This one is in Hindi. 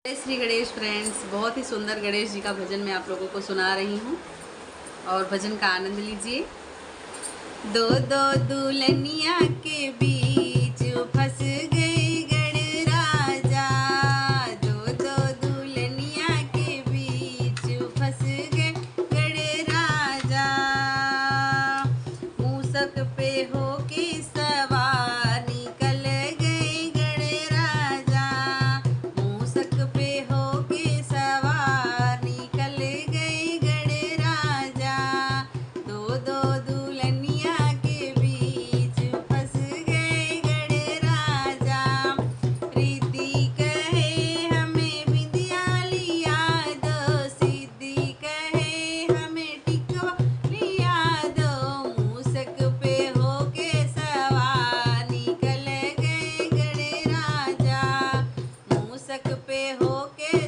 जय श्री गणेश फ्रेंड्स। बहुत ही सुंदर गणेश जी का भजन मैं आप लोगों को सुना रही हूँ और भजन का आनंद लीजिए। दो दो दुल्हनिया के बीच फंस गए गणराजा, दो दो दुल्हनिया के बीच फंस गए गणराजा। मूसक पे होके सवार निकल गए गणराजा, मूसक पे होके सवार निकल गए गणराजा। दो दो दुल्हनिया के बीच फंस गए गणराजा। रिद्धि कहे हमें बिंदिया लिया दो, सिद्धि कहे हमें टिकवा लिया दो। मूसक पे होके सवार निकल गए गणराजा, मूसक पे होके